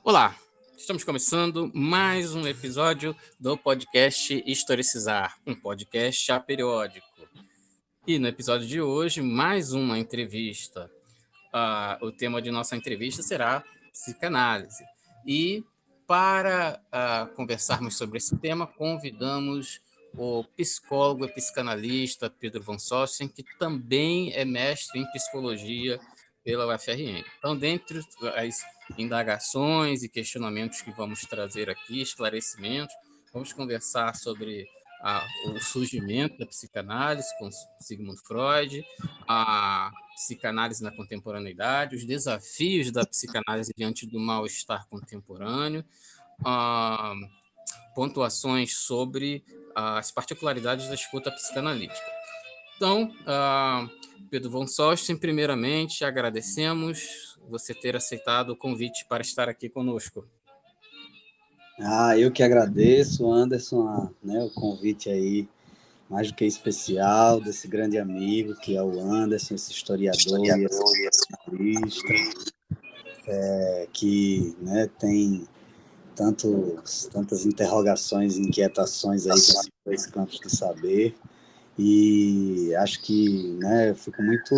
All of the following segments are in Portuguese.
Olá, estamos começando mais um episódio do podcast Historicizar, um podcast aperiódico. E no episódio de hoje, mais uma entrevista. O tema de nossa entrevista será psicanálise. E para conversarmos sobre esse tema, convidamos o psicólogo e psicanalista Pedro von Sosten, que também é mestre em psicologia pela UFRN. Então, dentre as indagações e questionamentos que vamos trazer aqui, esclarecimentos, vamos conversar sobre o surgimento da psicanálise com Sigmund Freud, a psicanálise na contemporaneidade, os desafios da psicanálise diante do mal-estar contemporâneo, pontuações sobre as particularidades da escuta psicanalítica. Então, Pedro von Sosten, primeiramente, agradecemos você ter aceitado o convite para estar aqui conosco. Eu que agradeço, Anderson, o convite aí, mais do que especial, desse grande amigo que é o Anderson, esse historiador e esse jornalista, que tem tantas interrogações e inquietações aí com esses dois campos de saber. E acho que eu fico muito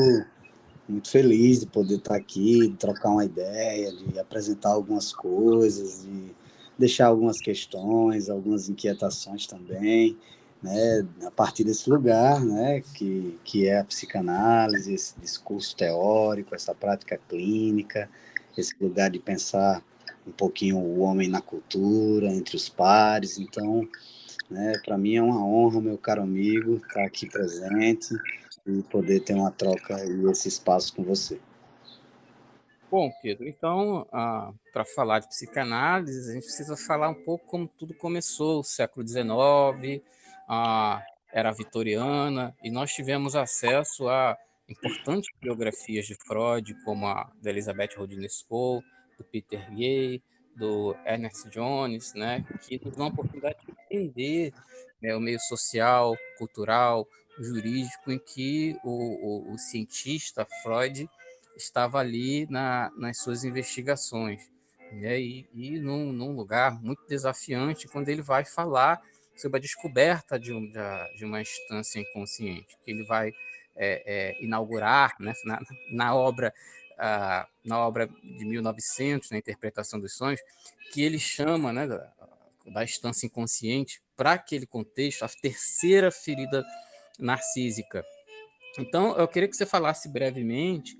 feliz de poder estar aqui, de trocar uma ideia, de apresentar algumas coisas, de deixar algumas questões, algumas inquietações também, a partir desse lugar, que é a psicanálise, esse discurso teórico, essa prática clínica, esse lugar de pensar um pouquinho o homem na cultura, entre os pares. Então, para mim é uma honra, meu caro amigo, estar aqui presente e poder ter uma troca e esse espaço com você. Bom, Pedro, então, para falar de psicanálise, a gente precisa falar um pouco como tudo começou, o século XIX, a era vitoriana, e nós tivemos acesso a importantes biografias de Freud, como a da Elizabeth Rodin-Scoll, do Peter Gay, do Ernest Jones, que nos dão a oportunidade de entender o meio social, cultural, jurídico, em que o cientista Freud estava ali nas suas investigações, e num lugar muito desafiante, quando ele vai falar sobre a descoberta de uma instância inconsciente, que ele vai inaugurar, na obra de 1900, na Interpretação dos Sonhos, que ele chama, da instância inconsciente, para aquele contexto, a terceira ferida narcísica. Então, eu queria que você falasse brevemente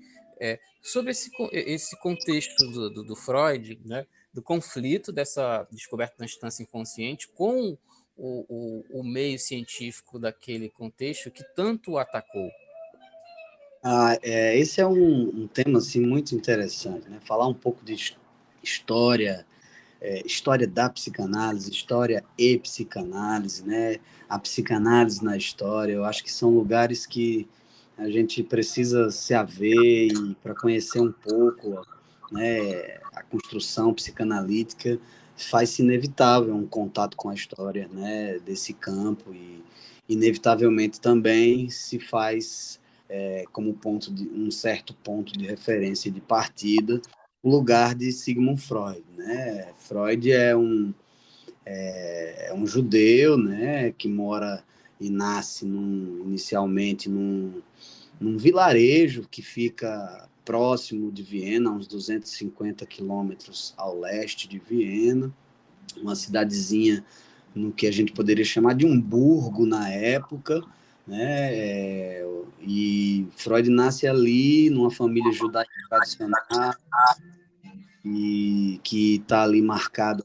sobre esse contexto do Freud, do conflito dessa descoberta da instância inconsciente com o meio científico daquele contexto que tanto o atacou. Esse é um tema assim, muito interessante, falar um pouco de história, história da psicanálise, história e psicanálise, a psicanálise na história. Eu acho que são lugares que a gente precisa se haver e para conhecer um pouco, a construção psicanalítica faz-se inevitável um contato com a história, desse campo, e inevitavelmente também se faz como um certo ponto de referência e de partida o lugar de Sigmund Freud. Freud é um judeu, que mora e nasce inicialmente num vilarejo que fica próximo de Viena, uns 250 quilômetros ao leste de Viena, uma cidadezinha no que a gente poderia chamar de um burgo na época, e Freud nasce ali numa família judaica tradicional e que está ali marcado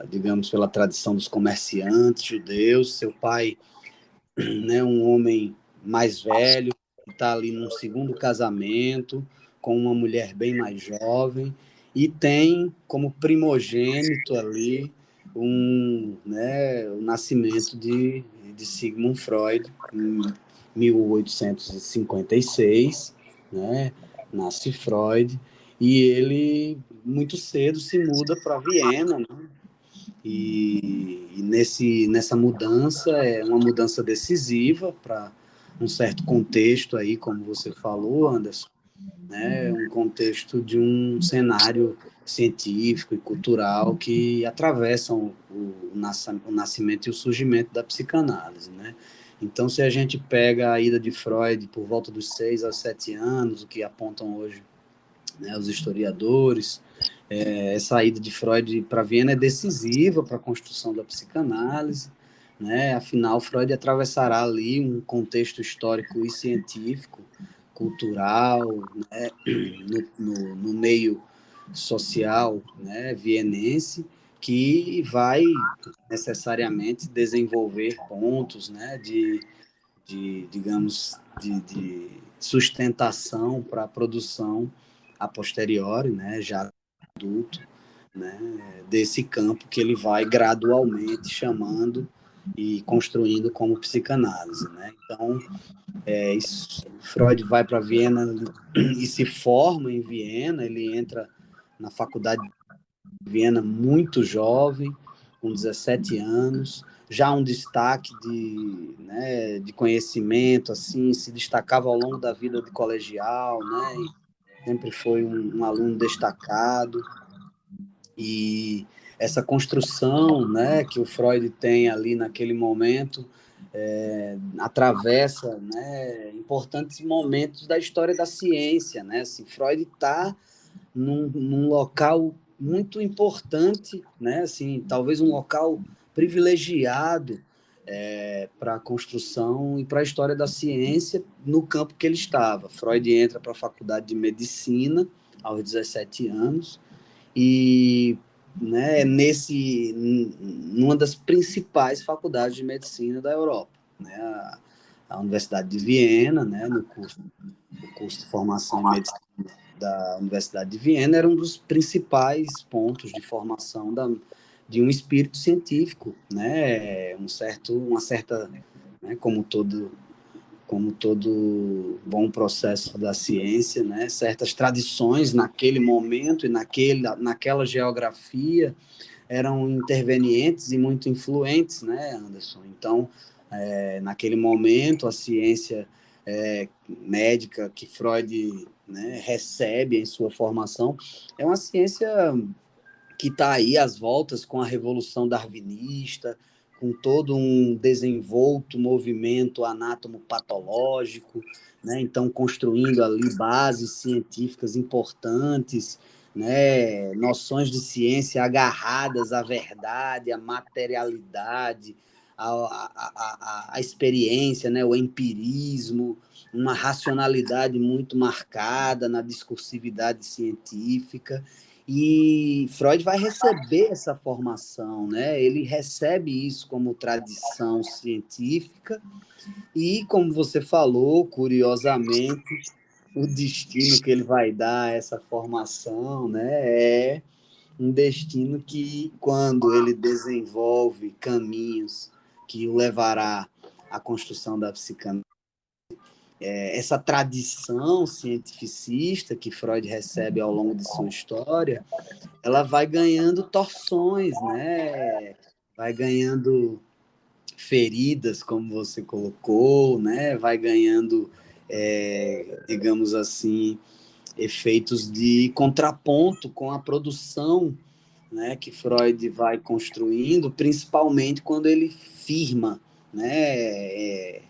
digamos, pela tradição dos comerciantes judeus. Seu pai, um homem mais velho, está ali num segundo casamento com uma mulher bem mais jovem, e tem como primogênito ali o nascimento de Sigmund Freud em 1856, nasce Freud, e ele muito cedo se muda para Viena, e nessa mudança, é uma mudança decisiva para um certo contexto aí, como você falou, Anderson, né, um contexto de um cenário científico e cultural que atravessam o nascimento e o surgimento da psicanálise, né? Então, se a gente pega a ida de Freud por volta dos 6 aos 7 anos, o que apontam hoje, né, os historiadores, essa ida de Freud para Viena é decisiva para a construção da psicanálise, né? Afinal, Freud atravessará ali um contexto histórico e científico, cultural, né? no meio social, né? Vienense, que vai necessariamente desenvolver pontos, né? Digamos, de sustentação para a produção a posteriori, né? Já adulto, né, desse campo que ele vai gradualmente chamando e construindo como psicanálise, né? Então, Freud vai para Viena e se forma em Viena, ele entra na faculdade de Viena muito jovem, com 17 anos, já um destaque de conhecimento, assim, se destacava ao longo da vida de colegial, né? E sempre foi um aluno destacado, e essa construção, né, que o Freud tem ali naquele momento atravessa, né, importantes momentos da história da ciência, né? Assim, Freud está num local muito importante, né? Assim, talvez um local privilegiado para a construção e para a história da ciência no campo que ele estava. Freud entra para a faculdade de medicina aos 17 anos e, né, numa das principais faculdades de medicina da Europa, né, a Universidade de Viena, né, o curso de formação em medicina da Universidade de Viena era um dos principais pontos de formação de um espírito científico, né, uma certa, né, como todo bom processo da ciência, né, certas tradições naquele momento e naquela geografia eram intervenientes e muito influentes, né, Anderson? Então, naquele momento, a ciência médica que Freud, né, recebe em sua formação é uma ciência que está aí às voltas com a Revolução Darwinista, com todo um desenvolto movimento anátomo-patológico, né? Então construindo ali bases científicas importantes, né? Noções de ciência agarradas à verdade, à materialidade, a experiência, né? O empirismo, uma racionalidade muito marcada na discursividade científica. E Freud vai receber essa formação, né? Ele recebe isso como tradição científica e, como você falou, curiosamente, o destino que ele vai dar a essa formação, né, é um destino que, quando ele desenvolve caminhos que o levará à construção da psicanálise, essa tradição cientificista que Freud recebe ao longo de sua história, ela vai ganhando torções, né? Vai ganhando feridas, como você colocou, né? Vai ganhando, digamos assim, efeitos de contraponto com a produção, né, que Freud vai construindo, principalmente quando ele firma, né,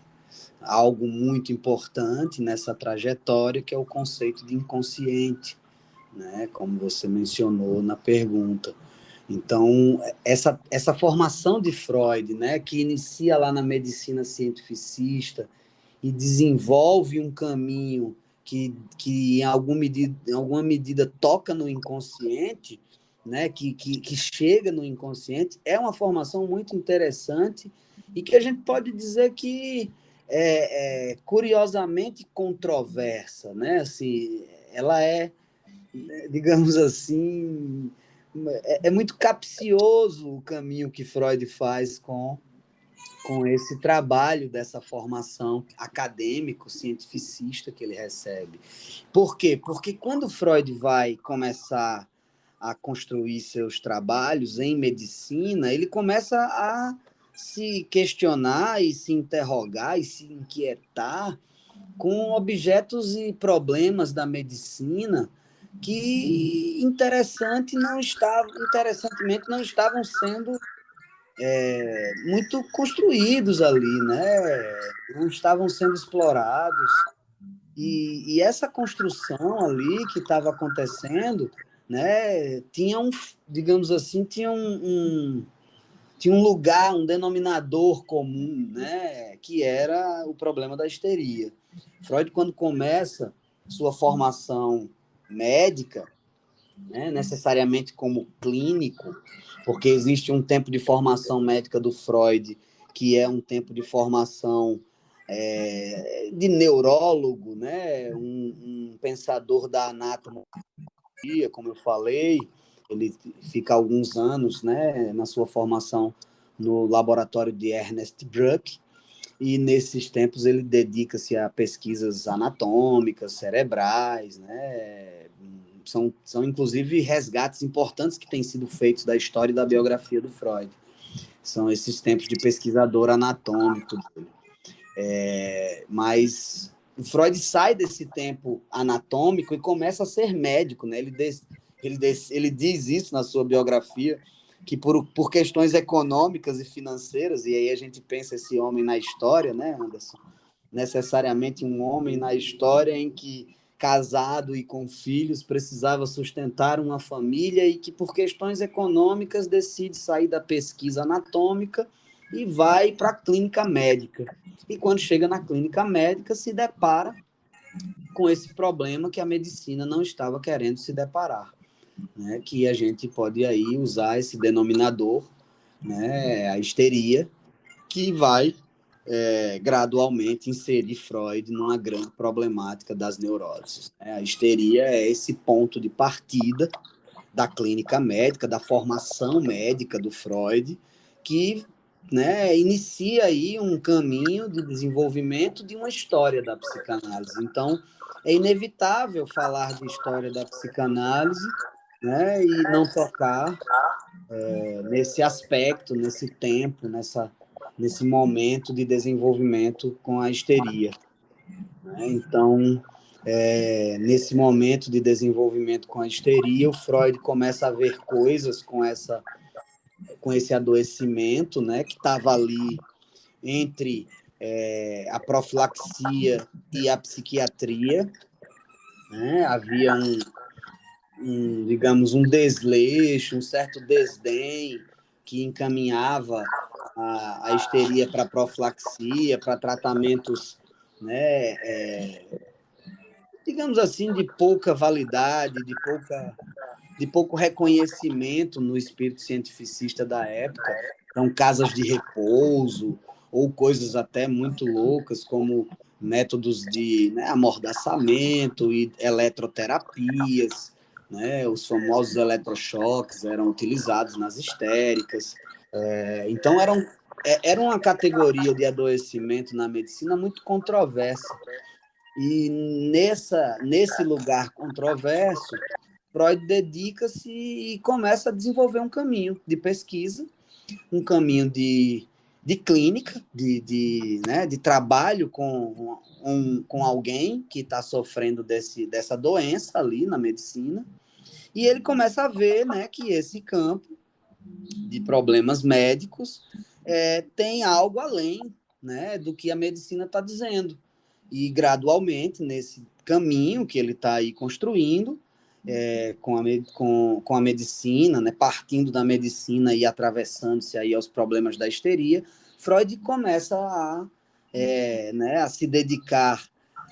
algo muito importante nessa trajetória, que é o conceito de inconsciente, né, como você mencionou na pergunta. Então, essa formação de Freud, né, que inicia lá na medicina cientificista e desenvolve um caminho que em alguma medida toca no inconsciente, né, que chega no inconsciente, é uma formação muito interessante e que a gente pode dizer que curiosamente controversa, né? Assim, ela digamos assim, muito capcioso o caminho que Freud faz com esse trabalho dessa formação acadêmico, cientificista que ele recebe. Por quê? Porque quando Freud vai começar a construir seus trabalhos em medicina, ele começa a se questionar e se interrogar e se inquietar com objetos e problemas da medicina que interessantemente não estavam sendo muito construídos ali, né? Não estavam sendo explorados. E essa construção ali que estava acontecendo, né, tinha digamos assim, tinha um lugar, um denominador comum, né, que era o problema da histeria. Freud, quando começa sua formação médica, né, necessariamente como clínico, porque existe um tempo de formação médica do Freud, que é um tempo de formação de neurólogo, né, um pensador da anatomia, como eu falei, ele fica alguns anos, né, na sua formação no laboratório de Ernest Bruck, e nesses tempos ele dedica-se a pesquisas anatômicas, cerebrais, né, são inclusive resgates importantes que têm sido feitos da história e da biografia do Freud. São esses tempos de pesquisador anatômico dele. Mas o Freud sai desse tempo anatômico e começa a ser médico, né? Ele diz isso na sua biografia, que por questões econômicas e financeiras, e aí a gente pensa esse homem na história, né, Anderson? Necessariamente um homem na história em que, casado e com filhos, precisava sustentar uma família e que, por questões econômicas, decide sair da pesquisa anatômica e vai para a clínica médica. E quando chega na clínica médica, se depara com esse problema que a medicina não estava querendo se deparar, né? Que a gente pode aí usar esse denominador, né? A histeria, que vai gradualmente inserir Freud numa grande problemática das neuroses, né? A histeria é esse ponto de partida da clínica médica, da formação médica do Freud, que, né, inicia aí um caminho de desenvolvimento de uma história da psicanálise. Então, é inevitável falar de história da psicanálise, né, e não tocar nesse aspecto, nesse tempo, nesse momento de desenvolvimento com a histeria, né? Então, nesse momento de desenvolvimento com a histeria, o Freud começa a ver coisas com esse adoecimento, né, que estava ali entre a profilaxia e a psiquiatria, né? Havia digamos, um desleixo, um certo desdém que encaminhava a histeria para profilaxia, para tratamentos, né, digamos assim, de pouca validade, de pouco reconhecimento no espírito cientificista da época. Então, casas de repouso, ou coisas até muito loucas, como métodos de, né, amordaçamento e eletroterapias, né? Os famosos eletrochoques eram utilizados nas histéricas. Então, era uma categoria de adoecimento na medicina muito controversa. E nesse lugar controverso, Freud dedica-se e começa a desenvolver um caminho de pesquisa, um caminho de clínica, né, de trabalho com alguém que está sofrendo dessa doença ali na medicina, e ele começa a ver, né, que esse campo de problemas médicos tem algo além, né, do que a medicina está dizendo. E gradualmente, nesse caminho que ele está aí construindo, com a medicina, né, partindo da medicina e atravessando-se aí aos problemas da histeria, Freud começa né, a se dedicar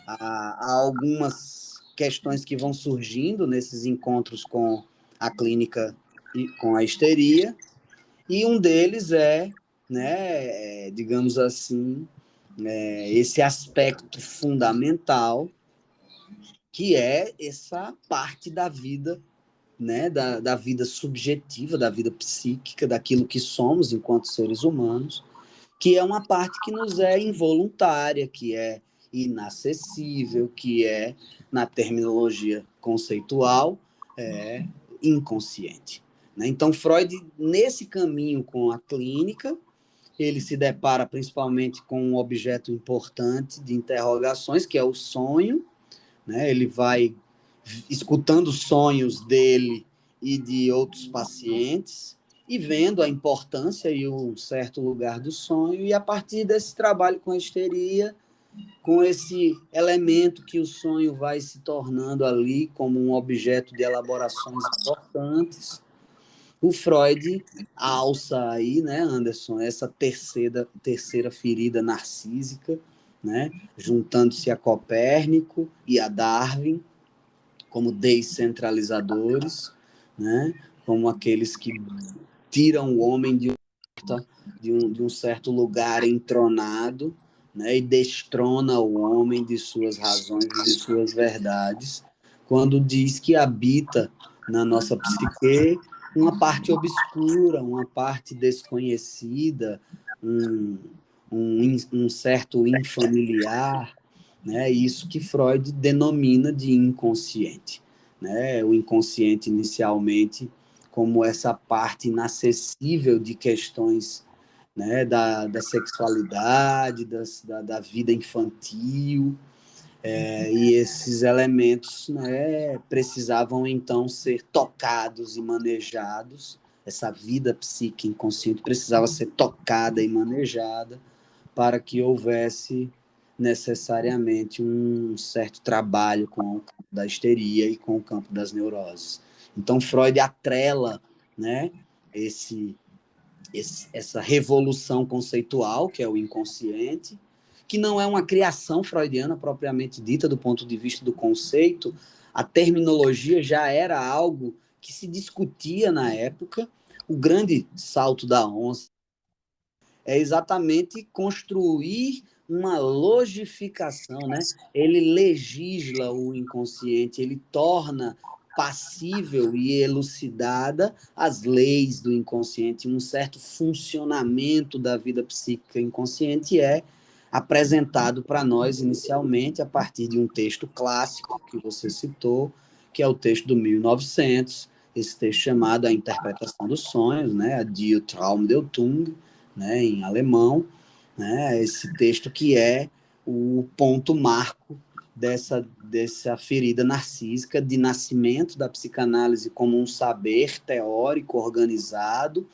a algumas questões que vão surgindo nesses encontros com a clínica e com a histeria, e um deles né, digamos assim, esse aspecto fundamental, que é essa parte da vida, né, da vida subjetiva, da vida psíquica, daquilo que somos enquanto seres humanos, que é uma parte que nos é involuntária, que é inacessível, que é, na terminologia conceitual, inconsciente, né? Então, Freud, nesse caminho com a clínica, ele se depara principalmente com um objeto importante de interrogações, que é o sonho, né? Ele vai escutando sonhos dele e de outros pacientes e vendo a importância e um certo lugar do sonho, e a partir desse trabalho com a histeria, com esse elemento que o sonho vai se tornando ali como um objeto de elaborações importantes, o Freud alça aí, né, Anderson, essa terceira ferida narcísica, né, juntando-se a Copérnico e a Darwin como descentralizadores, né, como aqueles que tiram o homem de um certo lugar entronado, né, e destrona o homem de suas razões e de suas verdades, quando diz que habita na nossa psique uma parte obscura, uma parte desconhecida, um certo infamiliar, né? Isso que Freud denomina de inconsciente, né? O inconsciente inicialmente como essa parte inacessível de questões, né, da sexualidade, da vida infantil, e esses elementos, né, precisavam então ser tocados e manejados. Essa vida psíquica inconsciente precisava ser tocada e manejada para que houvesse necessariamente um certo trabalho com o campo da histeria e com o campo das neuroses. Então Freud atrela, né, essa revolução conceitual, que é o inconsciente, que não é uma criação freudiana propriamente dita do ponto de vista do conceito. A terminologia já era algo que se discutia na época. O grande salto da onça é exatamente construir uma logificação, né? Ele legisla o inconsciente, ele torna passível e elucidada as leis do inconsciente, um certo funcionamento da vida psíquica inconsciente é apresentado para nós inicialmente a partir de um texto clássico que você citou, que é o texto do 1900, esse texto chamado A Interpretação dos Sonhos, né? A Die Traumdeutung, né, em alemão, né, esse texto que é o ponto marco dessa ferida narcísica de nascimento da psicanálise como um saber teórico organizado,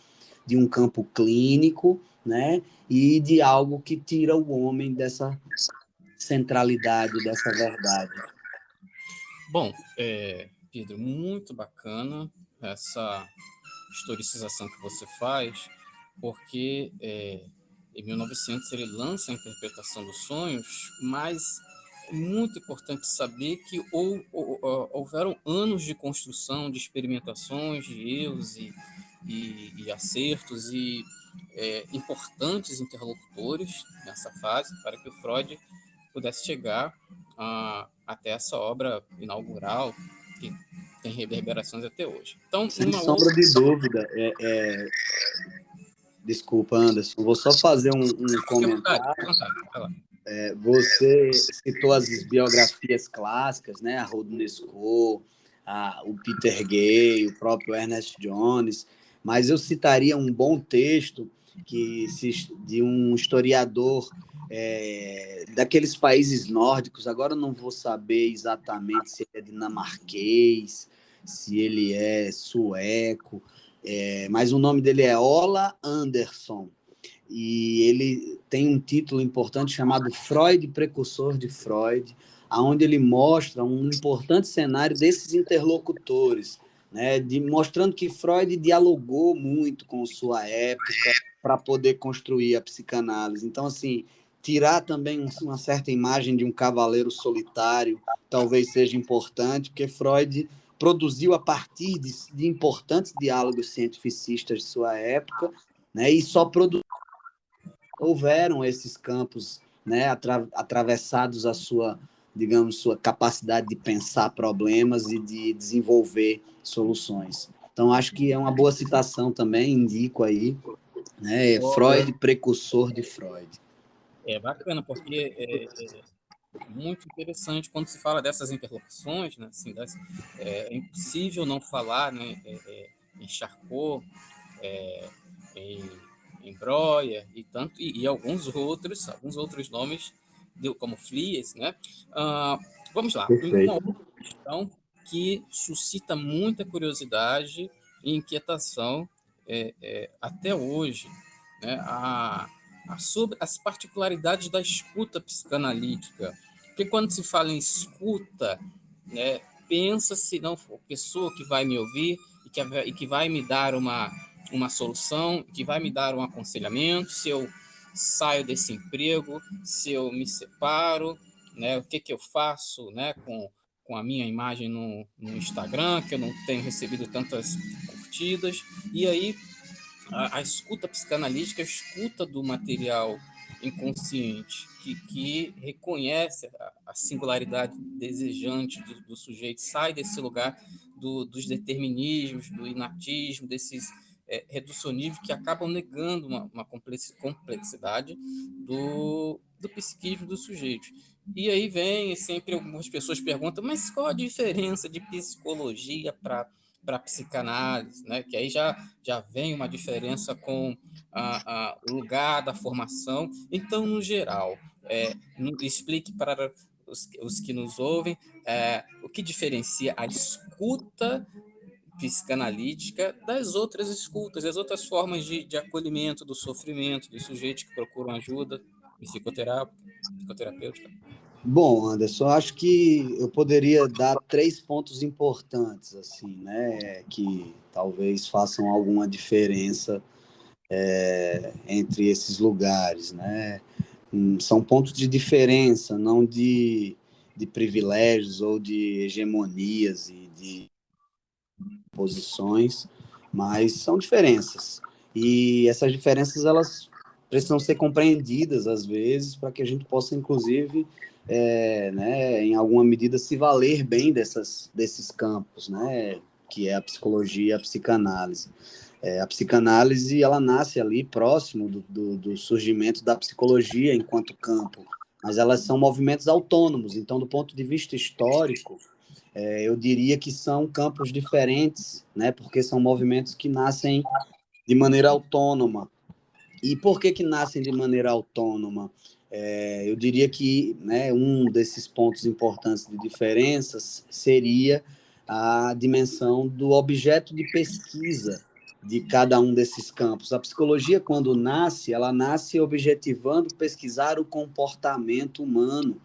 de um campo clínico, né, e de algo que tira o homem dessa centralidade, dessa verdade. Bom, Pedro, muito bacana essa historicização que você faz, porque em 1900 ele lança a interpretação dos sonhos, mas é muito importante saber que houveram anos de construção, de experimentações, de erros e acertos e importantes interlocutores nessa fase para que o Freud pudesse chegar até essa obra inaugural que tem reverberações até hoje. Então, Sem sombra de dúvida. Desculpa, Anderson, vou só fazer um comentário. Você citou as biografias clássicas, né? A Rodnesco, o Peter Gay, o próprio Ernest Jones, mas eu citaria um bom texto de um historiador daqueles países nórdicos. Agora eu não vou saber exatamente se ele é dinamarquês, se ele é sueco, mas o nome dele é Ola Andersson. E ele tem um título importante chamado Freud, Precursor de Freud, onde ele mostra um importante cenário desses interlocutores, né, mostrando que Freud dialogou muito com sua época para poder construir a psicanálise. Então, assim, tirar também uma certa imagem de um cavaleiro solitário talvez seja importante, porque Freud produziu a partir de importantes diálogos cientificistas de sua época, né, e só produziu houveram esses campos, né, atravessados a sua, digamos, sua capacidade de pensar problemas e de desenvolver soluções. Então, acho que é uma boa citação também, indico aí, né, Freud, precursor de Freud. É bacana, porque muito interessante quando se fala dessas interlocuções, né, assim, é impossível não falar, né, em Charcot, em em Breuer e alguns outros nomes, como Flies, né? Vamos lá, uma Perfeito. outra questão que suscita muita curiosidade e inquietação até hoje, né? Sobre as particularidades da escuta psicanalítica. Porque quando se fala em escuta, né, pensa-se, não, a pessoa que vai me ouvir e que vai me dar uma solução, que vai me dar um aconselhamento, se eu saio desse emprego, se eu me separo, né, o que eu faço, né, com a minha imagem no Instagram, que eu não tenho recebido tantas curtidas. E aí a escuta psicanalítica, a escuta do material inconsciente, que reconhece a singularidade desejante do sujeito, sai desse lugar dos determinismos, do inatismo, desses reducionismos que acabam negando uma complexidade do psiquismo do sujeito. E aí vem sempre algumas pessoas perguntam, mas qual a diferença de psicologia para psicanálise, né? Que aí já vem uma diferença com o lugar da formação. Então, no geral, explique para os que nos ouvem o que diferencia a escuta psicanalítica das outras escutas, das outras formas de acolhimento do sofrimento, dos sujeitos que procuram ajuda psicoterapêutica. Bom, Anderson, acho que eu poderia dar 3 pontos importantes, assim, né, que talvez façam alguma diferença entre esses lugares, né? São pontos de diferença, não de privilégios ou de hegemonias e de posições, mas são diferenças. E essas diferenças, elas precisam ser compreendidas, às vezes, para que a gente possa, inclusive, né, em alguma medida, se valer bem desses campos, né, que é a psicologia e a psicanálise. A psicanálise, ela nasce ali próximo do surgimento da psicologia enquanto campo, mas elas são movimentos autônomos. Então, do ponto de vista histórico, eu diria que são campos diferentes, né? Porque são movimentos que nascem de maneira autônoma. E por que nascem de maneira autônoma? Eu diria que, né, um desses pontos importantes de diferenças seria a dimensão do objeto de pesquisa de cada um desses campos. A psicologia, quando nasce, ela nasce objetivando pesquisar o comportamento humano,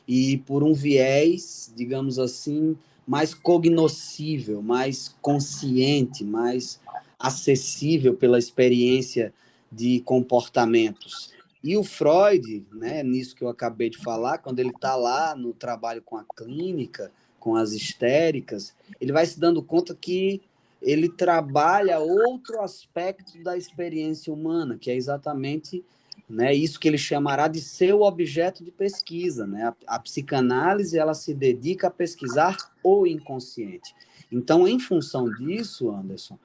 e por um viés, digamos assim, mais cognoscível, mais consciente, mais acessível pela experiência de comportamentos. E o Freud, né, nisso que eu acabei de falar, quando ele está lá no trabalho com a clínica, com as histéricas, ele vai se dando conta que ele trabalha outro aspecto da experiência humana, que é exatamente, né, isso que ele chamará de seu objeto de pesquisa, né? A psicanálise, ela se dedica a pesquisar o inconsciente. Então, em função disso, Anderson,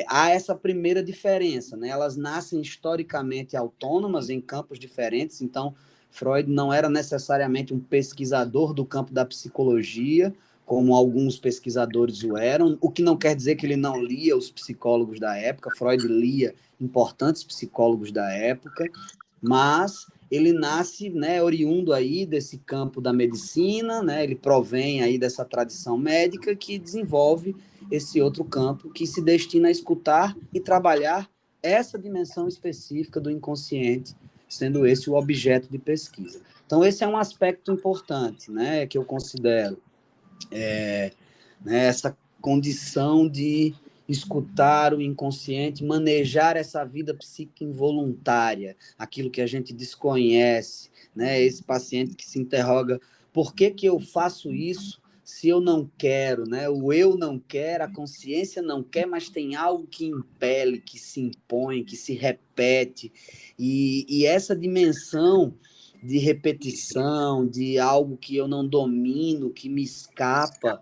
há essa primeira diferença, né? Elas nascem historicamente autônomas em campos diferentes. Então, Freud não era necessariamente um pesquisador do campo da psicologia, como alguns pesquisadores o eram, o que não quer dizer que ele não lia os psicólogos da época. Freud lia importantes psicólogos da época, mas ele nasce, né, oriundo aí desse campo da medicina, né, ele provém aí dessa tradição médica que desenvolve esse outro campo que se destina a escutar e trabalhar essa dimensão específica do inconsciente, sendo esse o objeto de pesquisa. Então, esse é um aspecto importante, né, que eu considero, né, essa condição de escutar o inconsciente, manejar essa vida psíquica involuntária, aquilo que a gente desconhece, né? Esse paciente que se interroga, por que eu faço isso se eu não quero, né? O eu não quer, a consciência não quer, mas tem algo que impele, que se impõe, que se repete, e essa dimensão de repetição, de algo que eu não domino, que me escapa,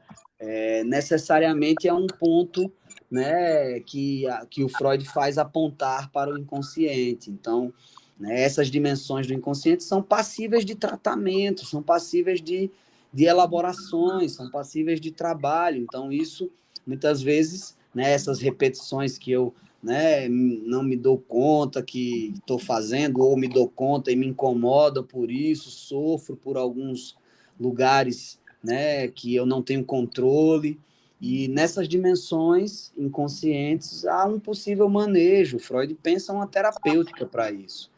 necessariamente é um ponto, né, que o Freud faz apontar para o inconsciente. Então, né, essas dimensões do inconsciente são passíveis de tratamento, são passíveis de elaborações, são passíveis de trabalho. Então, isso, muitas vezes, né, essas repetições que eu né, não me dou conta que estou fazendo, ou me dou conta e me incomoda por isso, sofro por alguns lugares, né, que eu não tenho controle. E nessas dimensões inconscientes há um possível manejo. Freud pensa uma terapêutica para isso,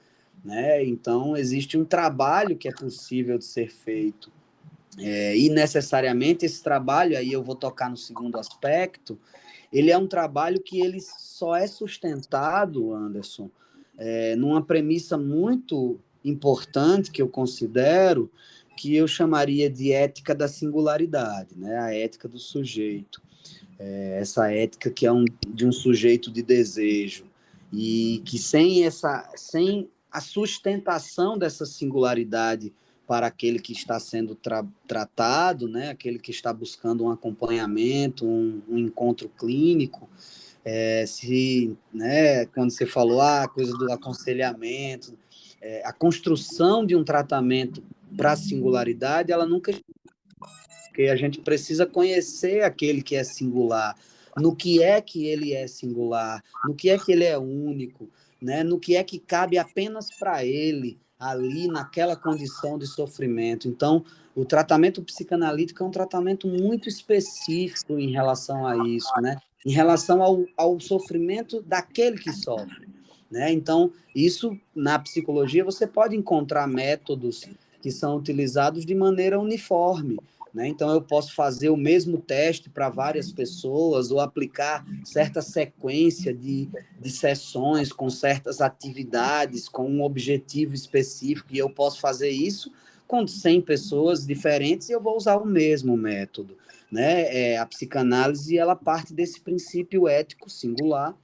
né? Então existe um trabalho que é possível de ser feito. E necessariamente esse trabalho, aí eu vou tocar no segundo aspecto, ele é um trabalho que ele só é sustentado, Anderson, numa premissa muito importante que eu considero, que eu chamaria de ética da singularidade, né? A ética do sujeito. Essa ética que é de um sujeito de desejo, e que sem a sustentação dessa singularidade para aquele que está sendo tratado, né, aquele que está buscando um acompanhamento, um encontro clínico, né, quando você falou a coisa do aconselhamento, a construção de um tratamento para a singularidade, ela nunca, porque a gente precisa conhecer aquele que é singular, no que ele é singular, no que ele é único, né? No que é que cabe apenas para ele, ali naquela condição de sofrimento. Então, o tratamento psicanalítico é um tratamento muito específico em relação a isso, né? Em relação ao sofrimento daquele que sofre, né? Então, isso, na psicologia, você pode encontrar métodos que são utilizados de maneira uniforme, né? Então, eu posso fazer o mesmo teste para várias pessoas ou aplicar certa sequência de sessões com certas atividades, com um objetivo específico, e eu posso fazer isso com 100 pessoas diferentes e eu vou usar o mesmo método, né? A psicanálise, ela parte desse princípio ético singular,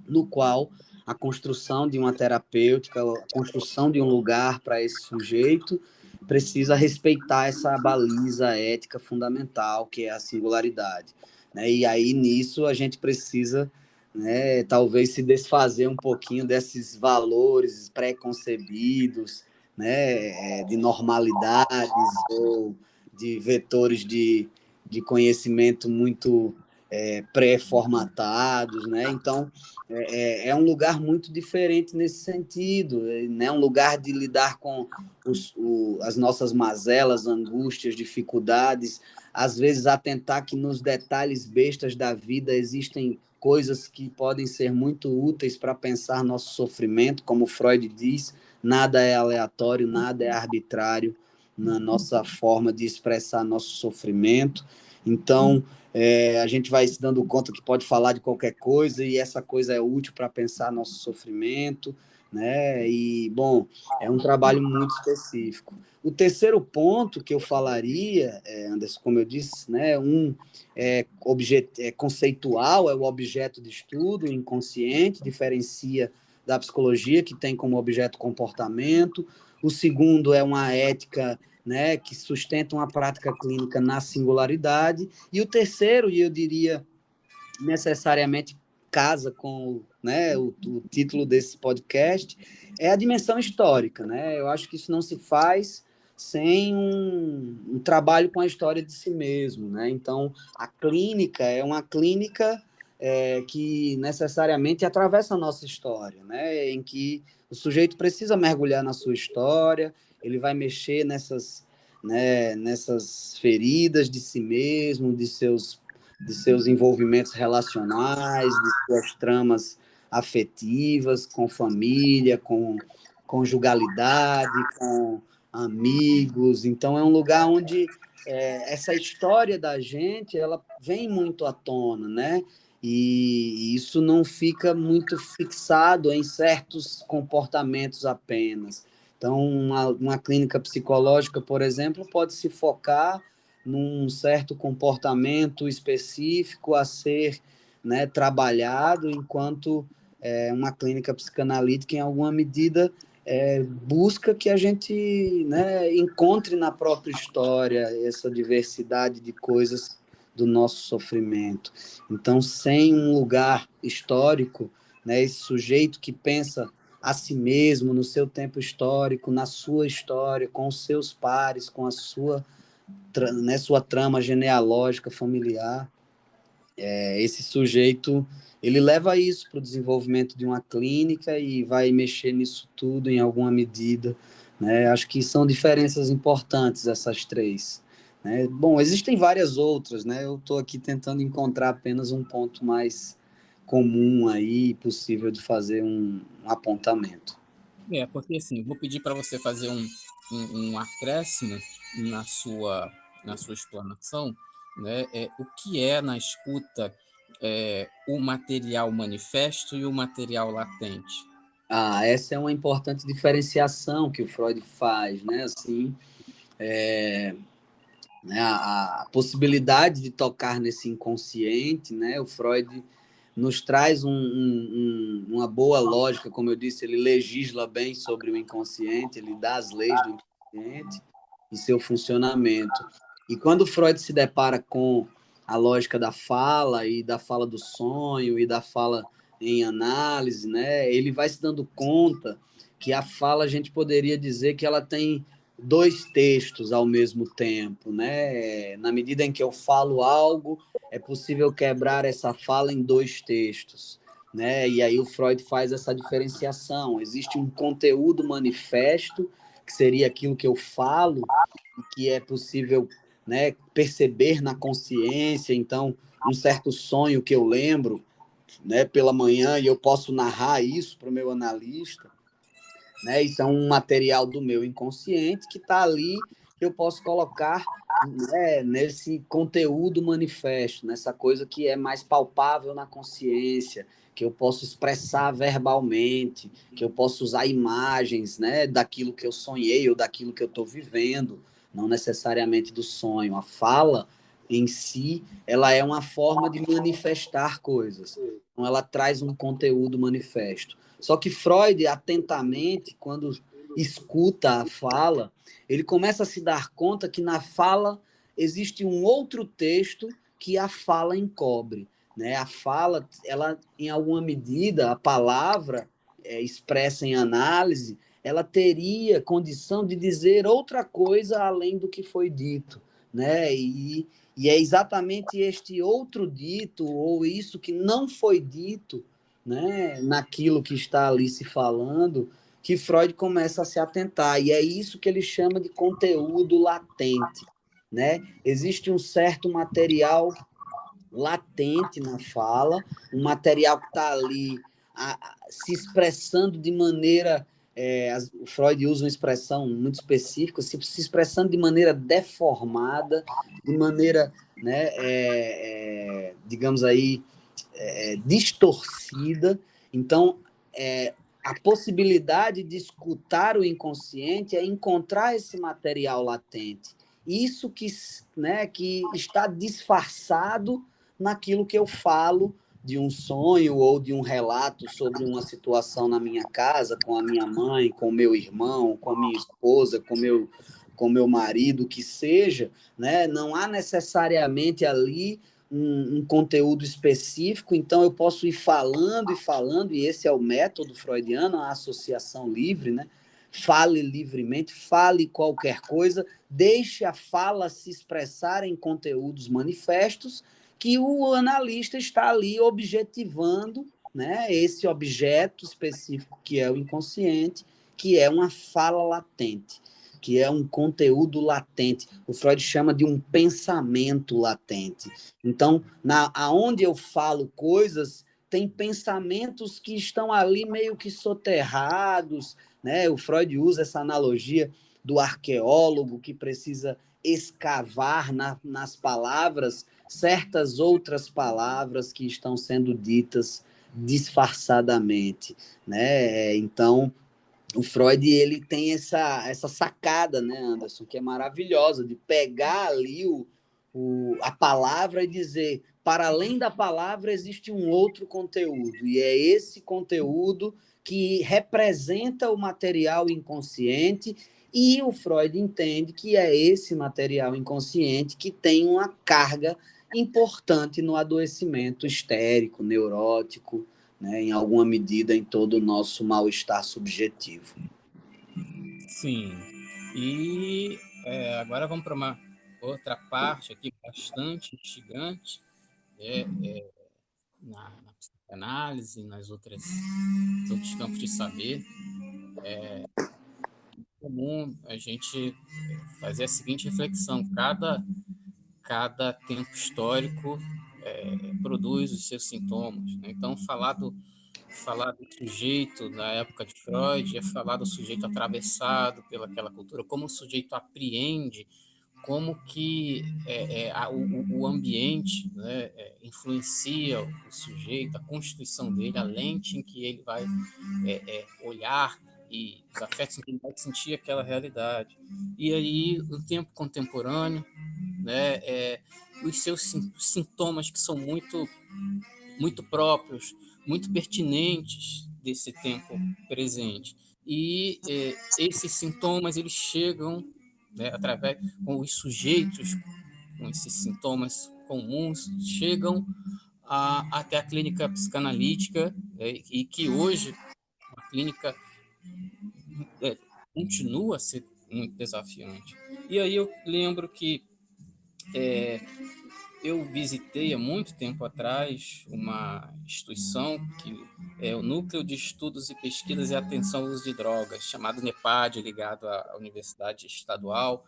no qual a construção de uma terapêutica, a construção de um lugar para esse sujeito, precisa respeitar essa baliza ética fundamental, que é a singularidade, né? E aí, nisso, a gente precisa, né, talvez se desfazer um pouquinho desses valores pré-concebidos, né, de normalidades ou de vetores de conhecimento muito pré-formatados, né? Então, é um lugar muito diferente nesse sentido, né? Um lugar de lidar com as nossas mazelas, angústias, dificuldades, às vezes atentar que nos detalhes bestas da vida existem coisas que podem ser muito úteis para pensar nosso sofrimento, como Freud diz, nada é aleatório, nada é arbitrário na nossa forma de expressar nosso sofrimento. Então, a gente vai se dando conta que pode falar de qualquer coisa e essa coisa é útil para pensar nosso sofrimento, né? E, bom, é um trabalho muito específico. O terceiro ponto que eu falaria, Anderson, como eu disse, né, conceitual, é o objeto de estudo, o inconsciente, diferencia da psicologia, que tem como objeto comportamento. O segundo é uma ética, né, que sustenta uma prática clínica na singularidade. E o terceiro, e eu diria necessariamente casa com, né, o título desse podcast, é a dimensão histórica, né? Eu acho que isso não se faz sem um trabalho com a história de si mesmo, né? Então, a clínica é uma clínica que necessariamente atravessa a nossa história, né? Em que o sujeito precisa mergulhar na sua história, ele vai mexer nessas, né, nessas feridas de si mesmo, de seus envolvimentos relacionais, de suas tramas afetivas, com família, com conjugalidade, com amigos. Então, é um lugar onde essa história da gente ela vem muito à tona, né? E isso não fica muito fixado em certos comportamentos apenas. Então, uma clínica psicológica, por exemplo, pode se focar num certo comportamento específico a ser, né, trabalhado, enquanto uma clínica psicanalítica, em alguma medida, busca que a gente, né, encontre na própria história essa diversidade de coisas do nosso sofrimento. Então, sem um lugar histórico, né, esse sujeito que pensa a si mesmo, no seu tempo histórico, na sua história, com os seus pares, com a sua, né, sua trama genealógica familiar, esse sujeito, ele leva isso para o desenvolvimento de uma clínica e vai mexer nisso tudo em alguma medida, né? Acho que são diferenças importantes essas três, né? Bom, existem várias outras, né? Eu estou aqui tentando encontrar apenas um ponto mais comum aí, possível de fazer um apontamento. Porque assim, vou pedir para você fazer um acréscimo na sua explanação, né? O que é na escuta o material manifesto e o material latente? Essa é uma importante diferenciação que o Freud faz, né? Assim, né, a possibilidade de tocar nesse inconsciente, né? O Freud nos traz uma boa lógica, como eu disse, ele legisla bem sobre o inconsciente, ele dá as leis do inconsciente e seu funcionamento. E quando Freud se depara com a lógica da fala e da fala do sonho e da fala em análise, né? Ele vai se dando conta que a fala a gente poderia dizer que ela tem dois textos ao mesmo tempo, né? Na medida em que eu falo algo, é possível quebrar essa fala em dois textos, né? E aí o Freud faz essa diferenciação. Existe um conteúdo manifesto, que seria aquilo que eu falo, que é possível, né, perceber na consciência. Então, um certo sonho que eu lembro, né, pela manhã, e eu posso narrar isso para o meu analista, né? Isso é um material do meu inconsciente que está ali, que eu posso colocar, né, nesse conteúdo manifesto, nessa coisa que é mais palpável na consciência, que eu posso expressar verbalmente, que eu posso usar imagens, né, daquilo que eu sonhei ou daquilo que eu estou vivendo, não necessariamente do sonho. A fala em si, ela é uma forma de manifestar coisas. Então, ela traz um conteúdo manifesto. Só que Freud, atentamente, quando escuta a fala, ele começa a se dar conta que na fala existe um outro texto que a fala encobre, né? A fala, ela, em alguma medida, a palavra expressa em análise, ela teria condição de dizer outra coisa além do que foi dito, né? E é exatamente este outro dito, ou isso que não foi dito, né, naquilo que está ali se falando, que Freud começa a se atentar. E é isso que ele chama de conteúdo latente. Né? Existe um certo material latente na fala, um material que está ali se expressando de maneira. O Freud usa uma expressão muito específica, se expressando de maneira deformada, de maneira, né, digamos aí, distorcida. Então, a possibilidade de escutar o inconsciente é encontrar esse material latente. Isso que, né, que está disfarçado naquilo que eu falo de um sonho ou de um relato sobre uma situação na minha casa, com a minha mãe, com o meu irmão, com a minha esposa, com meu marido, que seja, né? Não há necessariamente ali um conteúdo específico, então eu posso ir falando, e esse é o método freudiano, a associação livre, né? Fale livremente, fale qualquer coisa, deixe a fala se expressar em conteúdos manifestos que o analista está ali objetivando, né? Esse objeto específico que é o inconsciente, que é uma fala latente, que é um conteúdo latente. O Freud chama de um pensamento latente. Então, aonde eu falo coisas, tem pensamentos que estão ali meio que soterrados, né? O Freud usa essa analogia do arqueólogo que precisa escavar nas palavras certas outras palavras que estão sendo ditas disfarçadamente, né? Então, o Freud ele tem essa sacada, né, Anderson, que é maravilhosa, de pegar ali a palavra e dizer, para além da palavra existe um outro conteúdo, e é esse conteúdo que representa o material inconsciente, e o Freud entende que é esse material inconsciente que tem uma carga importante no adoecimento histérico, neurótico, né, em alguma medida em todo o nosso mal-estar subjetivo. Sim. E agora vamos para uma outra parte aqui bastante instigante, na psicanálise, nos outros campos de saber, é comum a gente fazer a seguinte reflexão: cada tempo histórico produz os seus sintomas, né? Então, falar do sujeito na época de Freud é falar do sujeito atravessado pelaquela cultura, como o sujeito apreende, como que o ambiente, né, influencia o sujeito, a constituição dele, a lente em que ele vai olhar e os afetos em que ele vai sentir aquela realidade. E aí, no tempo contemporâneo, né, os seus sintomas que são muito próprios, muito pertinentes desse tempo presente. E esses sintomas eles chegam, né, através com os sujeitos com esses sintomas comuns chegam até a clínica psicanalítica, e que hoje a clínica continua a ser muito desafiante. E aí eu lembro que eu visitei há muito tempo atrás uma instituição que é o Núcleo de Estudos e Pesquisas e Atenção ao Uso de Drogas, chamado NEPAD, ligado à Universidade Estadual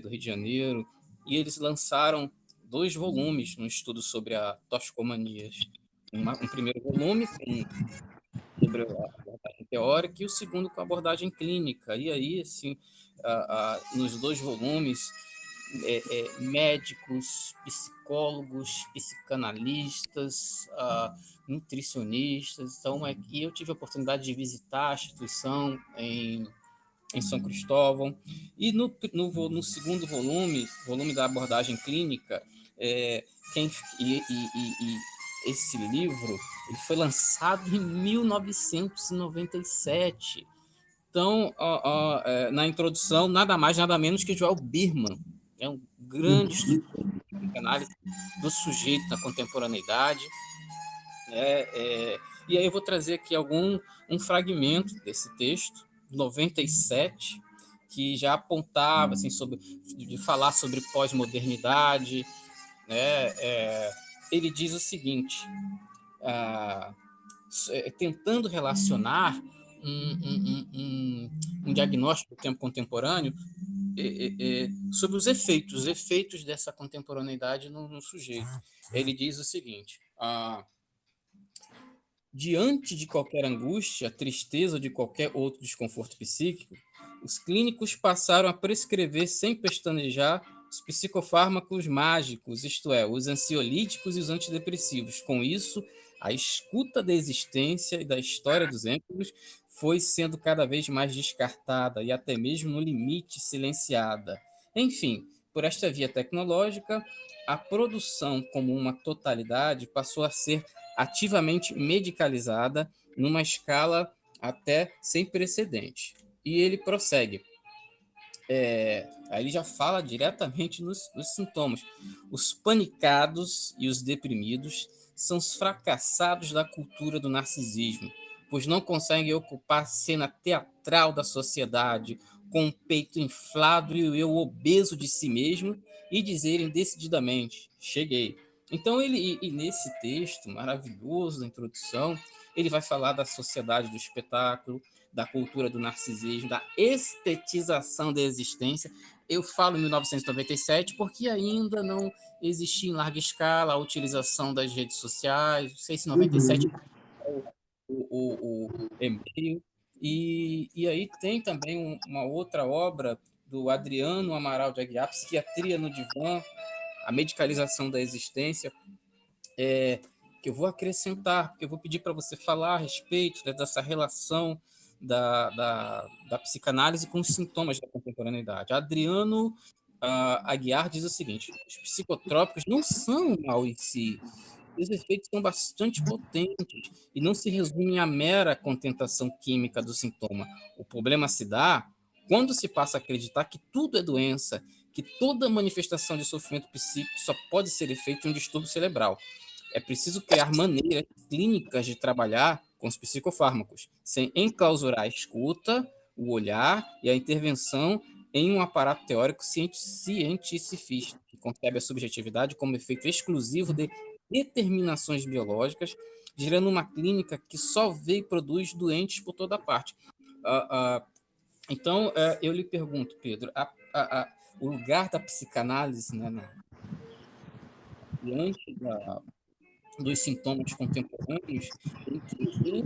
do Rio de Janeiro, e eles lançaram 2 volumes no estudo sobre a toxicomanias. Um primeiro volume sobre a abordagem teórica e o segundo com a abordagem clínica. E aí, assim, nos 2 volumes, médicos, psicólogos, psicanalistas, nutricionistas. Então, aqui eu tive a oportunidade de visitar a instituição em São Cristóvão. E no segundo volume da abordagem clínica, esse livro ele foi lançado em 1997. Então, na introdução, nada mais, nada menos que Joel Birman, é um grande estudioso de análise do sujeito na contemporaneidade. E aí eu vou trazer aqui um fragmento desse texto, 97, que já apontava assim, de falar sobre pós-modernidade. Né? Ele diz o seguinte, tentando relacionar um diagnóstico do tempo contemporâneo sobre os efeitos dessa contemporaneidade no sujeito. Ele diz o seguinte: diante de qualquer angústia, tristeza ou de qualquer outro desconforto psíquico, os clínicos passaram a prescrever sem pestanejar os psicofármacos mágicos, isto é, os ansiolíticos e os antidepressivos. Com isso, a escuta da existência e da história dos êmpiros foi sendo cada vez mais descartada e até mesmo no limite silenciada. Enfim, por esta via tecnológica, a produção como uma totalidade passou a ser ativamente medicalizada numa escala até sem precedente. E ele prossegue. Aí ele já fala diretamente nos sintomas. Os panicados e os deprimidos são os fracassados da cultura do narcisismo, pois não conseguem ocupar a cena teatral da sociedade com o peito inflado e o eu obeso de si mesmo e dizerem decididamente, cheguei. Então, nesse texto maravilhoso da introdução, ele vai falar da sociedade do espetáculo, da cultura do narcisismo, da estetização da existência. Eu falo em 1997 porque ainda não existia em larga escala a utilização das redes sociais, não sei se 97 o e-mail. E aí tem também uma outra obra do Adriano Amaral de Aguiar, Psiquiatria no Divã, a medicalização da existência, que eu vou acrescentar, porque eu vou pedir para você falar a respeito dessa relação da psicanálise com os sintomas da contemporaneidade. Adriano Aguiar diz o seguinte: os psicotrópicos não são um mal em si, os efeitos são bastante potentes e não se resumem à mera contentação química do sintoma. O problema se dá quando se passa a acreditar que tudo é doença, que toda manifestação de sofrimento psíquico só pode ser efeito de um distúrbio cerebral. É preciso criar maneiras clínicas de trabalhar com os psicofármacos, sem enclausurar a escuta, o olhar e a intervenção em um aparato teórico cientificista, que concebe a subjetividade como efeito exclusivo de determinações biológicas, gerando uma clínica que só vê e produz doentes por toda parte. Então, eu lhe pergunto, Pedro, o lugar da psicanálise, né, diante dos sintomas contemporâneos, em que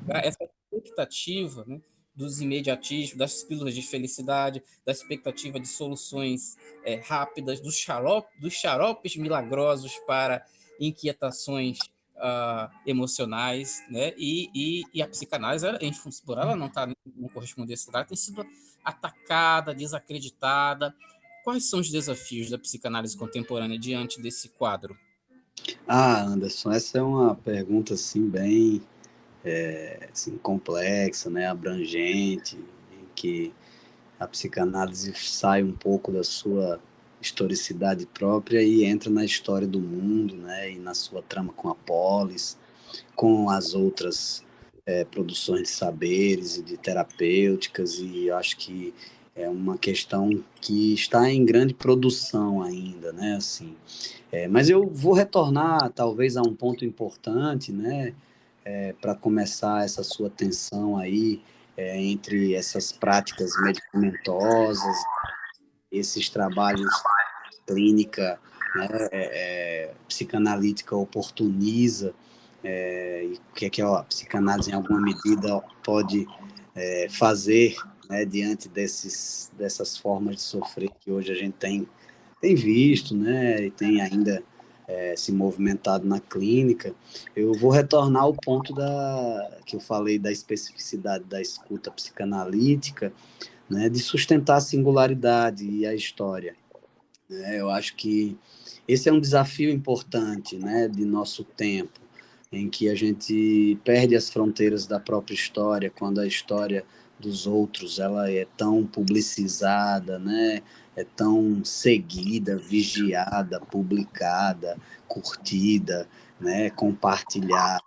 essa expectativa, né, dos imediatismos, das pílulas de felicidade, da expectativa de soluções rápidas, dos xaropes milagrosos para inquietações emocionais, né? E a psicanálise, por ela não corresponder a esse lugar, tem sido atacada, desacreditada. Quais são os desafios da psicanálise contemporânea diante desse quadro? Anderson, essa é uma pergunta assim bem assim, complexa, né, abrangente, em que a psicanálise sai um pouco da sua historicidade própria e entra na história do mundo, né, e na sua trama com a polis, com as outras produções de saberes e de terapêuticas, e acho que é uma questão que está em grande produção ainda, né, assim. Mas eu vou retornar, talvez, a um ponto importante, né, para começar essa sua tensão aí entre essas práticas medicamentosas, esses trabalhos clínica, né, psicanalítica oportuniza, e o que a psicanálise, em alguma medida, pode fazer, né, diante dessas formas de sofrer que hoje a gente tem visto, né, e tem ainda se movimentado na clínica. Eu vou retornar ao ponto que eu falei da especificidade da escuta psicanalítica, né, de sustentar a singularidade e a história. Eu acho que esse é um desafio importante, né, de nosso tempo, em que a gente perde as fronteiras da própria história, quando a história dos outros ela é tão publicizada, né, é tão seguida, vigiada, publicada, curtida, né, compartilhada.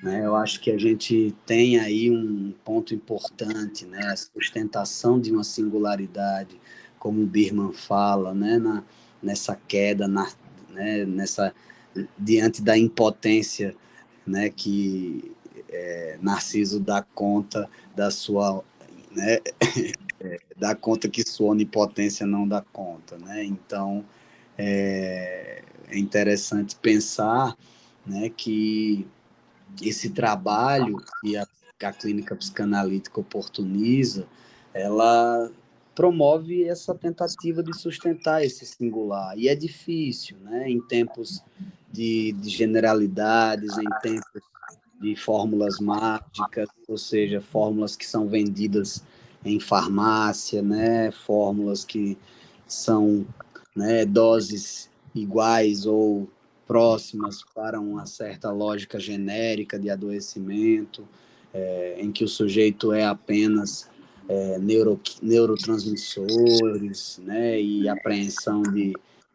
Né? Eu acho que a gente tem aí um ponto importante, né, a sustentação de uma singularidade, como o Birman fala, né, nessa queda, né, diante da impotência, né, que Narciso dá conta da sua, né, dá conta que sua onipotência não dá conta, né? Então é interessante pensar, né, que esse trabalho que a clínica psicanalítica oportuniza, ela promove essa tentativa de sustentar esse singular. E é difícil, né? Em tempos de generalidades, em tempos de fórmulas mágicas, ou seja, fórmulas que são vendidas em farmácia, né? Fórmulas que são, né, doses iguais ou próximas para uma certa lógica genérica de adoecimento, em que o sujeito é apenas neurotransmissores, né, e apreensão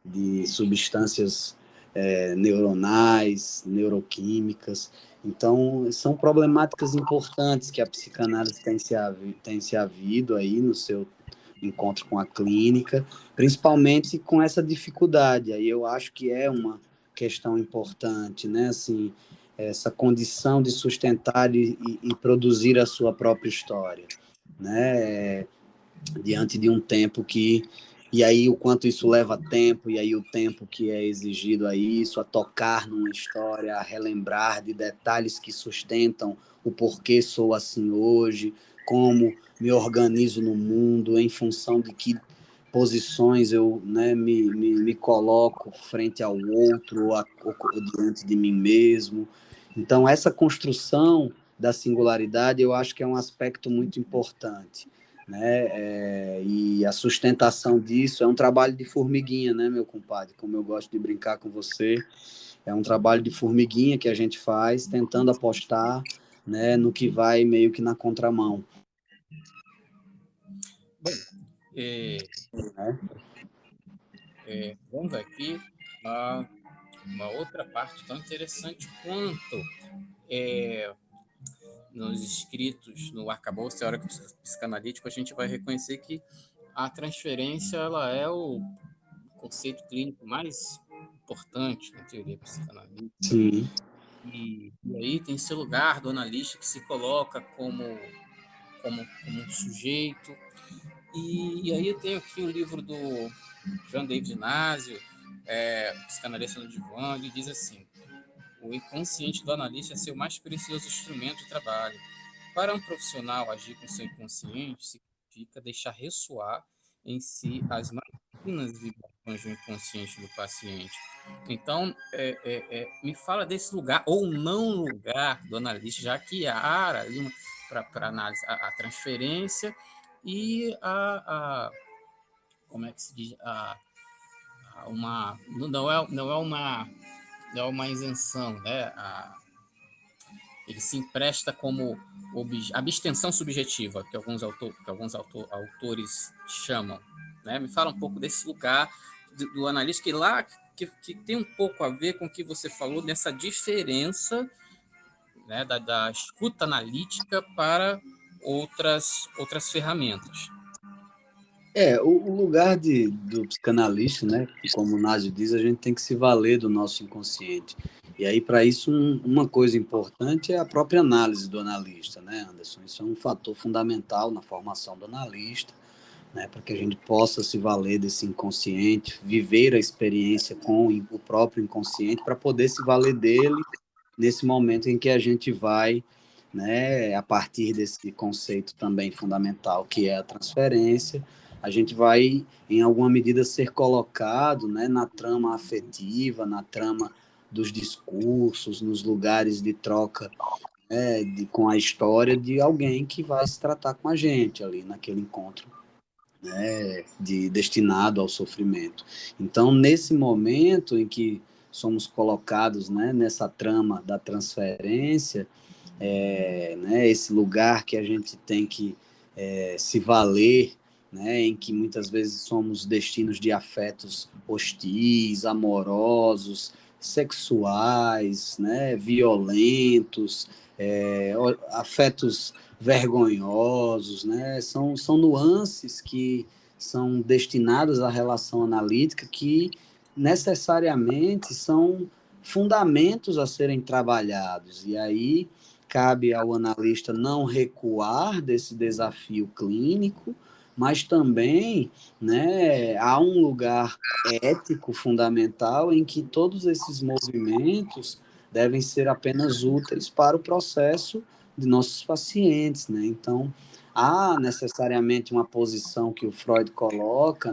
de substâncias neuronais, neuroquímicas. Então, são problemáticas importantes que a psicanálise tem se havido aí no seu encontro com a clínica, principalmente com essa dificuldade. Aí eu acho que é uma questão importante, né? Assim, essa condição de sustentar e produzir a sua própria história, né? Diante de um tempo e aí o quanto isso leva tempo, e aí o tempo que é exigido a isso, a tocar numa história, a relembrar de detalhes que sustentam o porquê sou assim hoje, como me organizo no mundo, em função de que posições eu, né, me coloco frente ao outro, ou diante de mim mesmo. Então, essa construção da singularidade, eu acho que é um aspecto muito importante, né? E a sustentação disso é um trabalho de formiguinha, né, meu compadre? Como eu gosto de brincar com você, é um trabalho de formiguinha que a gente faz, tentando apostar, né, no que vai meio que na contramão. Bom, Né? vamos aqui a uma outra parte tão interessante quanto nos escritos, no arcabouço teórico psicanalítico, a gente vai reconhecer que a transferência ela é o conceito clínico mais importante na teoria psicanalítica. Sim. E aí tem seu lugar do analista que se coloca como um sujeito. E aí eu tenho aqui o livro do John David Inácio, Psicanalista no Divã, ele diz assim: o inconsciente do analista é seu mais precioso instrumento de trabalho. Para um profissional agir com seu inconsciente significa deixar ressoar em si as mais finas vibrações do inconsciente do paciente. Então, me fala desse lugar ou não lugar do analista, já que há ali para análise a transferência e como é que se diz, não é uma isenção, né? Ele se empresta como abstenção subjetiva, que autores chamam. Né? Me fala um pouco desse lugar do analista, que tem um pouco a ver com o que você falou, nessa diferença, né, da escuta analítica para outras ferramentas. O lugar do psicanalista, né? Como o Nádio diz, a gente tem que se valer do nosso inconsciente. E aí, para isso, uma coisa importante é a própria análise do analista, né, Anderson? Isso é um fator fundamental na formação do analista, né? Para que a gente possa se valer desse inconsciente, viver a experiência com o próprio inconsciente, para poder se valer dele nesse momento em que a gente vai, né, a partir desse conceito também fundamental que é a transferência, a gente vai, em alguma medida, ser colocado, né, na trama afetiva, na trama dos discursos, nos lugares de troca, né, com a história de alguém que vai se tratar com a gente ali naquele encontro, né, destinado ao sofrimento. Então, nesse momento em que somos colocados, né, nessa trama da transferência, né, esse lugar que a gente tem que se valer, né, em que muitas vezes somos destinos de afetos hostis, amorosos, sexuais, né, violentos, afetos vergonhosos, né, são nuances que são destinadas à relação analítica que necessariamente são fundamentos a serem trabalhados. E aí cabe ao analista não recuar desse desafio clínico, mas também, né, há um lugar ético fundamental em que todos esses movimentos devem ser apenas úteis para o processo de nossos pacientes, né? Então, há necessariamente uma posição que o Freud coloca,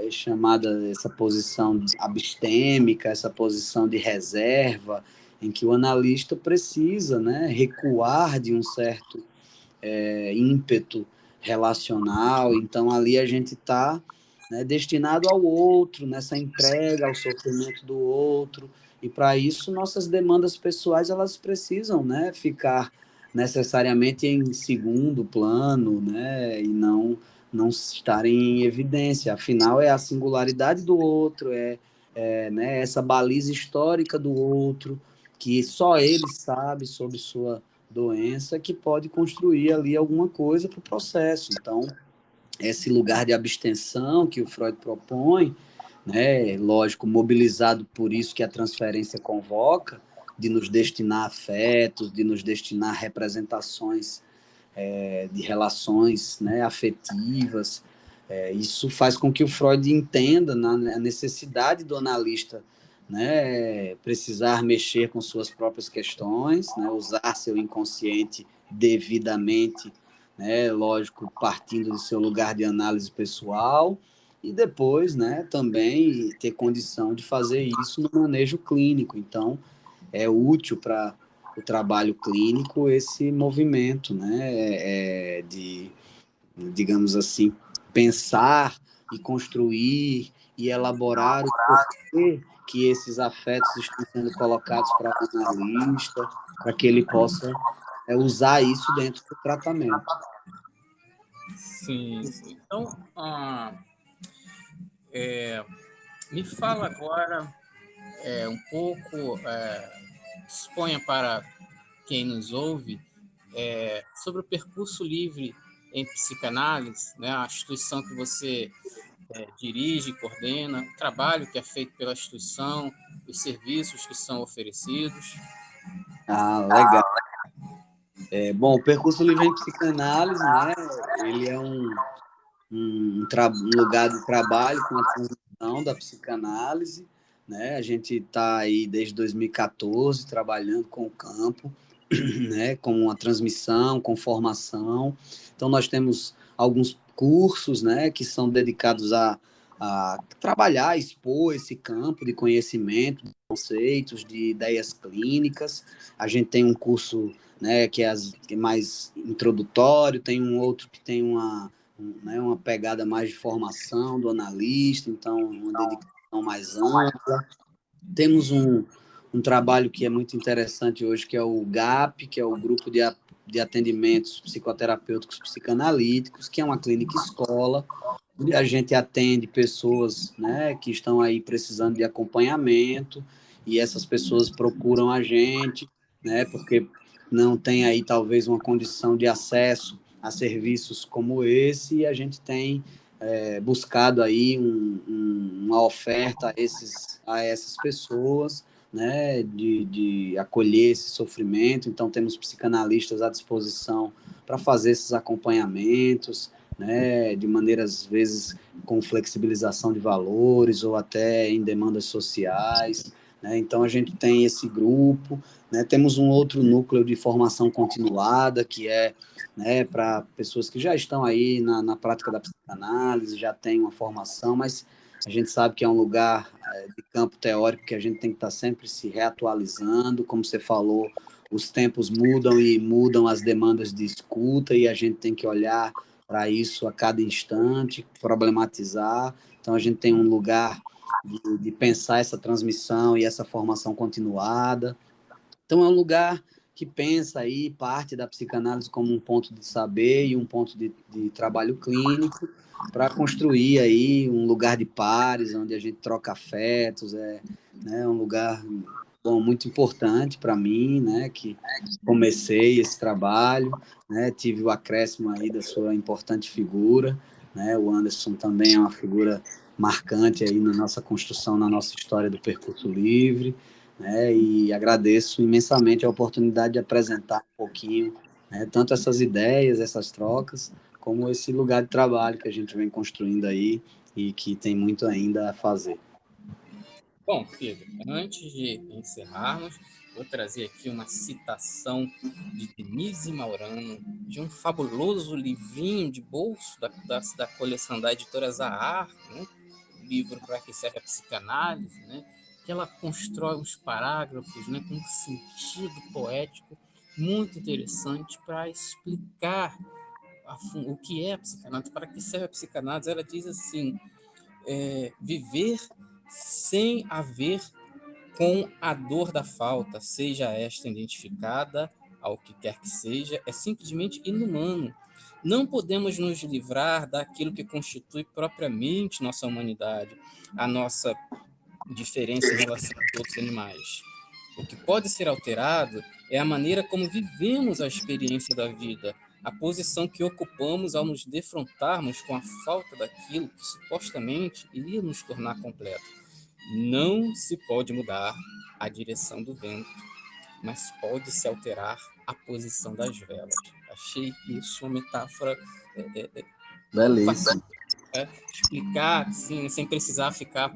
chamada essa posição abstêmica, essa posição de reserva, em que o analista precisa, né, recuar de um certo ímpeto relacional. Então, ali a gente está, né, destinado ao outro, nessa entrega ao sofrimento do outro, e para isso nossas demandas pessoais elas precisam, né, ficar necessariamente em segundo plano, né, e não estarem em evidência. Afinal, é a singularidade do outro, né, essa baliza histórica do outro, que só ele sabe sobre sua doença, que pode construir ali alguma coisa para o processo. Então, esse lugar de abstenção que o Freud propõe, né, lógico, mobilizado por isso que a transferência convoca, de nos destinar afetos, de nos destinar representações de relações, né, afetivas. Isso faz com que o Freud entenda a necessidade do analista, né, precisar mexer com suas próprias questões, né, usar seu inconsciente devidamente, né, lógico, partindo do seu lugar de análise pessoal, e depois, né, também ter condição de fazer isso no manejo clínico. Então, é útil para o trabalho clínico esse movimento, né, digamos assim, pensar e construir e elaborar o porquê que esses afetos estão sendo colocados para o analista, para que ele possa usar isso dentro do tratamento. Sim, sim. Então, me fala agora um pouco, exponha para quem nos ouve sobre o percurso livre em psicanálise, né, a instituição que você dirige, coordena, o trabalho que é feito pela instituição, os serviços que são oferecidos. Legal. Bom, o Percurso Livre em Psicanálise, né? Ele é um lugar de trabalho com a transição da psicanálise, né? A gente está aí desde 2014 trabalhando com o campo, né? Com a transmissão, com formação. Então, nós temos alguns cursos, né? Que são dedicados a trabalhar, expor esse campo de conhecimento, de conceitos, de ideias clínicas. A gente tem um curso, né, que é mais introdutório, tem um outro que tem uma pegada mais de formação do analista, então uma dedicação mais ampla. Temos um trabalho que é muito interessante hoje, que é o GAP, que é o Grupo de Atendimentos Psicoterapêuticos Psicanalíticos, que é uma clínica escola, onde a gente atende pessoas, né, que estão aí precisando de acompanhamento, e essas pessoas procuram a gente, né, porque não tem aí talvez uma condição de acesso a serviços como esse, e a gente tem buscado aí uma oferta a essas pessoas, né, de acolher esse sofrimento. Então, temos psicanalistas à disposição para fazer esses acompanhamentos, né, de maneiras, às vezes, com flexibilização de valores ou até em demandas sociais, né? Então, a gente tem esse grupo, né? Temos um outro núcleo de formação continuada, que é, né, para pessoas que já estão aí na prática da psicanálise, já têm uma formação, mas a gente sabe que é um lugar de campo teórico que a gente tem que estar sempre se reatualizando, como você falou, os tempos mudam e mudam as demandas de escuta, e a gente tem que olhar para isso a cada instante, problematizar. Então, a gente tem um lugar de pensar essa transmissão e essa formação continuada. Então, é um lugar que pensa aí parte da psicanálise como um ponto de saber e um ponto de trabalho clínico para construir aí um lugar de pares, onde a gente troca afetos, né, um lugar bom, muito importante para mim, né, que comecei esse trabalho, né, tive o acréscimo aí da sua importante figura, né, o Anderson também é uma figura marcante aí na nossa construção, na nossa história do Percurso Livre, né, e agradeço imensamente a oportunidade de apresentar um pouquinho, né, tanto essas ideias, essas trocas, como esse lugar de trabalho que a gente vem construindo aí e que tem muito ainda a fazer. Bom, Pedro, antes de encerrarmos, vou trazer aqui uma citação de Denise Maurano, de um fabuloso livrinho de bolso da coleção da editora Zahar, né? O livro Para que serve a psicanálise, né? Que ela constrói uns parágrafos, né, com um sentido poético muito interessante para explicar o que é a psicanálise, para que serve a psicanálise. Ela diz assim, viver sem haver com a dor da falta, seja esta identificada ao que quer que seja, é simplesmente inumano. Não podemos nos livrar daquilo que constitui propriamente nossa humanidade, a nossa diferença em relação a outros animais. O que pode ser alterado é a maneira como vivemos a experiência da vida, a posição que ocupamos ao nos defrontarmos com a falta daquilo que supostamente iria nos tornar completo. Não se pode mudar a direção do vento, mas pode-se alterar a posição das velas. Achei isso uma metáfora Belíssimo. explicar, assim, sem precisar ficar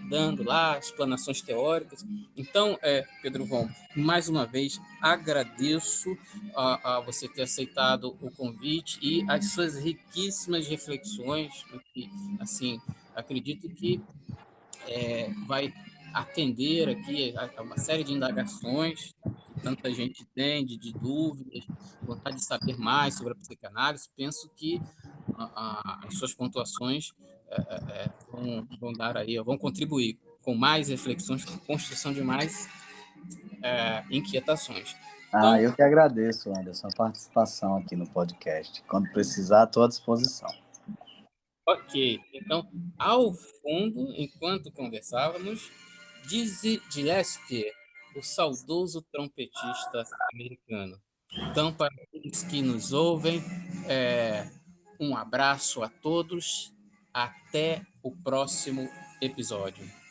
dando lá explanações teóricas. Então, Pedro Von, mais uma vez agradeço a você ter aceitado o convite e as suas riquíssimas reflexões, que, assim, acredito que vai atender aqui a uma série de indagações que tanta gente tem, de dúvidas, vontade de saber mais sobre a psicanálise. Penso que as suas pontuações vão dar aí, vão contribuir com mais reflexões, com construção de mais inquietações. Então, Eu que agradeço, Anderson, a participação aqui no podcast. Quando precisar, estou à disposição. ok. Então, ao fundo, enquanto conversávamos, Dizzy Gillespie, o saudoso trompetista americano. Então, para aqueles que nos ouvem, um abraço a todos Até o próximo episódio.